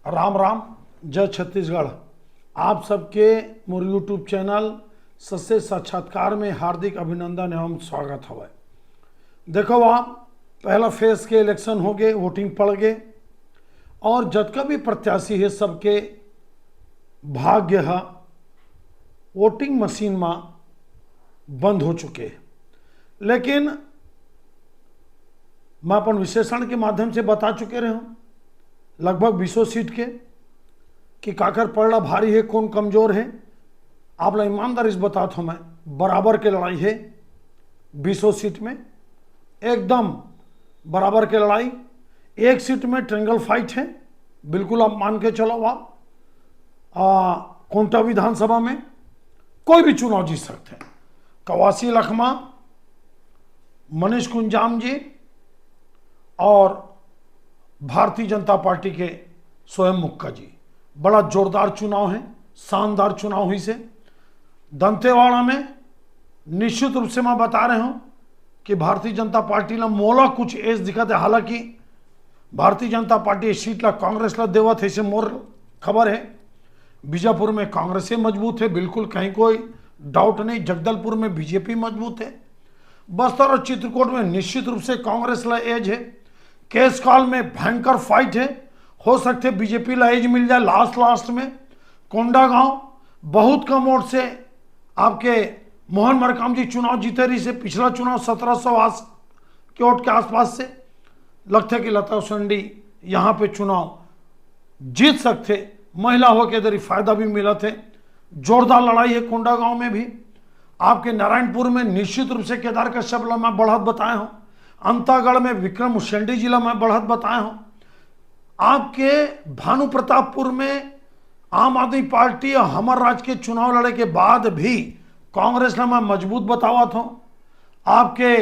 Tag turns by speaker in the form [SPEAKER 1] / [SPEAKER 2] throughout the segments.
[SPEAKER 1] राम राम, जय छत्तीसगढ़। आप सबके मोर यूट्यूब चैनल सत्य साक्षात्कार में हार्दिक अभिनंदन एवं स्वागत हवे। देखो, आप पहला फेज के इलेक्शन हो गए, वोटिंग पड़ गए और जतका भी प्रत्याशी है सबके भाग्य है वोटिंग मशीन में बंद हो चुके हैं। लेकिन मैं अपन विश्लेषण के माध्यम से बता चुके रहे हूँ लगभग 20 सीट के कि काकर पड़ला भारी है, कौन कमजोर है। आप लोग ईमानदारी से बताता हूँ, मैं बराबर के लड़ाई है 20 सीट में, एकदम बराबर के लड़ाई। एक सीट में ट्रेंगल फाइट है, बिल्कुल आप मान के चलो। आप कोंटा विधानसभा में कोई भी चुनाव जीत सकते हैं। कवासी लखमा, मनीष कुंजाम जी और भारतीय जनता पार्टी के स्वयं मुक्का जी, बड़ा जोरदार चुनाव है, शानदार चुनाव हुई से। दंतेवाड़ा में निश्चित रूप से मैं बता रहा हूं कि भारतीय जनता पार्टी ला मोला कुछ एज दिखा है। हालांकि भारतीय जनता पार्टी सीट ला कांग्रेस ला देवत है, से मोर खबर है। बीजापुर में कांग्रेस मजबूत है, बिल्कुल कहीं कोई डाउट नहीं। जगदलपुर में बीजेपी मजबूत है। बस्तर और चित्रकूट में निश्चित रूप से कांग्रेस ला एज है। केसकाल में भयंकर फाइट है, हो सकते बीजेपी ला एज मिल जाए लास्ट में। कोंडागांव बहुत कम वोट से आपके मोहन मरकाम जी चुनाव जीते रही से। पिछला चुनाव 1700 के वोट के आसपास से लगते कि लता उसेंडी यहाँ पे चुनाव जीत सकते। महिला हो के इधर फायदा भी मिला थे। जोरदार लड़ाई है कोंडागांव में भी। आपके नारायणपुर में निश्चित रूप से केदार कश्यप ला मैं बढ़त बताया हूँ। अंतागढ़ में विक्रम उसेंडी जिला में बढ़त बताया हूँ। आपके भानु प्रतापपुर में आम आदमी पार्टी और हमर राज्य के चुनाव लड़े के बाद भी कांग्रेस ने मैं मजबूत बतावा था। आपके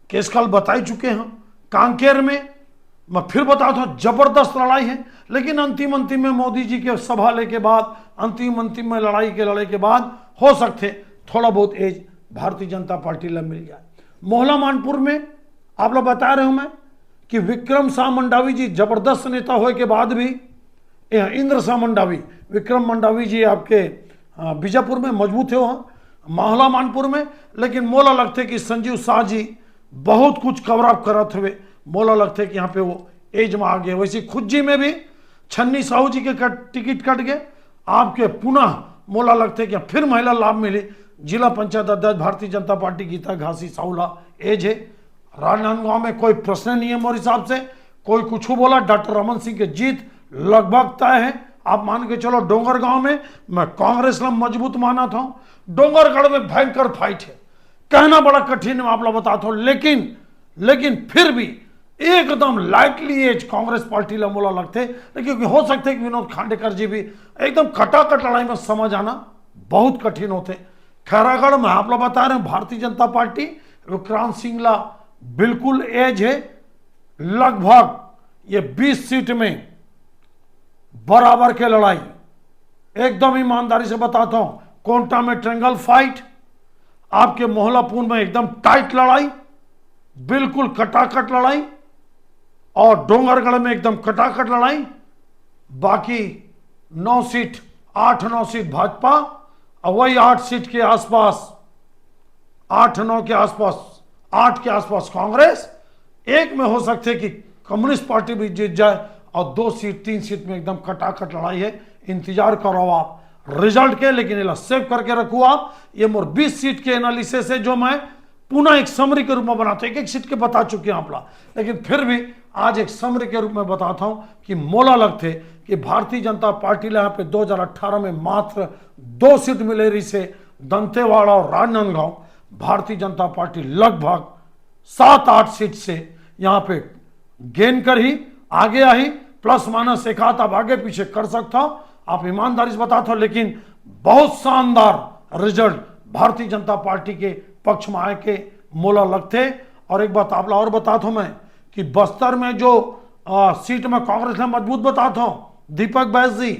[SPEAKER 1] केसकाल बताई चुके हैं। कांकेर में मैं फिर बताता हूँ, जबरदस्त लड़ाई है। लेकिन अंतिम में मोदी जी के सभा ले के बाद, अंतिम में लड़ाई के लड़े के बाद हो सकते थोड़ा बहुत एज भारतीय जनता पार्टी ला मिल जाए। मोहला मानपुर में आप लोग बता रहे हूं मैं कि विक्रम शाह मंडावी जी जबरदस्त नेता होने के बाद भी, इंद्र शाह मंडावी, विक्रम मंडावी जी आपके बीजापुर में मजबूत है वहाँ मोहला मानपुर में। लेकिन मोला लगते कि संजीव शाह जी बहुत कुछ कवर अप करते हुए मोला लगते कि यहाँ पे वो एज में आ गए। वैसे खुज्जी में भी छन्नी साहू जी के टिकट कट गए। आपके पुनः मोला लगते कि फिर महिला लाभ मिली। जिला पंचायत अध्यक्ष भारतीय जनता पार्टी गीता घासी साउला एज है। राजनांदगांव में कोई प्रश्न नहीं है मोर हिसाब से। कोई कुछ बोला, डॉक्टर रमन सिंह की जीत लगभग तय है, आप मान के चलो। डोंगरगांव में मैं कांग्रेस ला मजबूत माना था। डोंगरगढ़ में भयंकर फाइट है, कहना बड़ा कठिन है, आप लोग बताता हूं। लेकिन फिर भी एकदम लाइटली एज कांग्रेस पार्टी ला मोला लगते। क्योंकि हो सकते कि विनोद खांडेकर जी भी एकदम कटाकट लड़ाई में समझ आना बहुत कठिन होते। खैरागढ़ में आप लोग बता रहे हैं भारतीय जनता पार्टी विक्रांत सिंह ला बिल्कुल एज है। लगभग ये 20 सीट में बराबर के लड़ाई, एकदम ईमानदारी से बताता हूं। कोंटा में ट्रेंगल फाइट, आपके मोहलापुर में एकदम टाइट लड़ाई, बिल्कुल कटाकट लड़ाई, और डोंगरगढ़ में एकदम कटाकट लड़ाई। बाकी 9 सीट, 8-9 सीट भाजपा और वही 8 सीट के आसपास, 8-9 के आसपास, 8 के आसपास कांग्रेस। एक में हो सकते कि कम्युनिस्ट पार्टी भी जीत जाए और 2 सीट 3 सीट में एकदम कटाकट लड़ाई है। इंतजार करो आप रिजल्ट के। लेकिन ये सेव करके रखो आप, ये मोर 20 सीट के एनालिसिस है जो मैं पुनः एक समरी के रूप में बनाता हूं। एक सीट के बता चुके हैं आप लोग, लेकिन फिर भी आज एक समरी के रूप में बताता हूं कि मोला लगते कि भारतीय जनता पार्टी यहाँ पे 2018 में मात्र 2 सीट मिले रही से। दंतेवाड़ा और राजनांदगांव भारतीय जनता पार्टी लगभग 7-8 सीट से यहाँ पे गेन कर ही आगे आई। प्लस माइनस एक हाथ आप आगे पीछे कर सकता हूं, आप ईमानदारी से बताता हूं। लेकिन बहुत शानदार रिजल्ट भारतीय जनता पार्टी के पक्ष में आए के मोला लगते। और एक बात आप और बताता हूं मैं कि बस्तर में जो सीट में कांग्रेस ने मजबूत बताता हूं, दीपक बैस जी,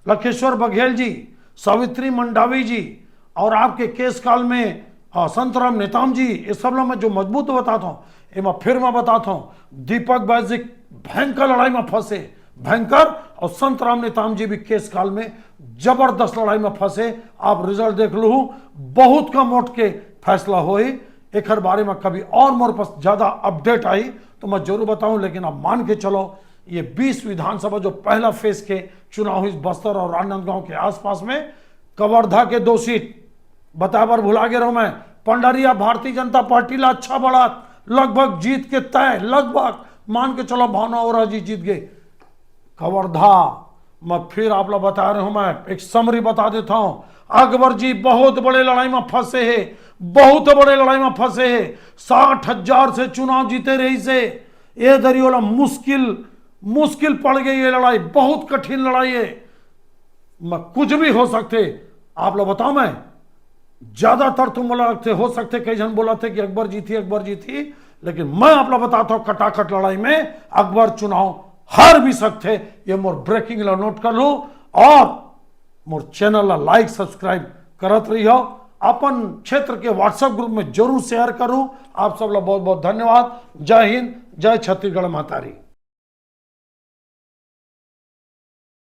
[SPEAKER 1] लखेश्वर बघेल जी, सावित्री मंडावी जी और आपके केसकाल में संतराम नेताम जी, इस सब में जो मजबूत बताता हूं। फिर मैं बताता हूं, दीपक बैस जी भयंकर लड़ाई में फंसे, भयंकर। और संत राम नेताम जी भी केस काल में जबरदस्त लड़ाई में फंसे। आप रिजल्ट देख लू, बहुत कम वोट के फैसला हो। एक बारे में कभी और मोर पास ज्यादा अपडेट आई तो मैं जरूर बताऊं, लेकिन अब मान के चलो ये 20 विधानसभा जो पहला फेज के चुनाव हुई बस्तर और राजनांदगांव के आसपास में, कवर्धा के 2 सीट बताबर भुला गया मैं। पंडरिया भारतीय जनता पार्टी ला अच्छा बड़ा लगभग जीत के तय, लगभग मान के चलो भावना और जी जीत गए। कवर्धा मैं फिर आप लोग बता रहे हूं, मैं एक समरी बता देता हूं। अकबर जी बहुत बड़े लड़ाई में फंसे है, बहुत बड़े लड़ाई में फंसे है। 60,000 से चुनाव जीते रही से ये दरियोला मुश्किल पड़ गई ये लड़ाई, बहुत कठिन लड़ाई है। मैं कुछ भी हो सकते, आप लोग बताओ। मैं ज्यादातर तुम बोला लगते हो सकते कई जन बोला थे कि अकबर जी थी, लेकिन मैं आप लोग बताता हूं कटाकट लड़ाई में अकबर चुनाव हार भी सकते। ये मोर ब्रेकिंग ला नोट कर लो और मोर चैनल ला लाइक सब्सक्राइब करत रही हो। अपन क्षेत्र के व्हाट्सएप ग्रुप में जरूर शेयर करूं। आप सब लोग बहुत बहुत धन्यवाद। जय हिंद, जय छत्तीसगढ़ मातारी।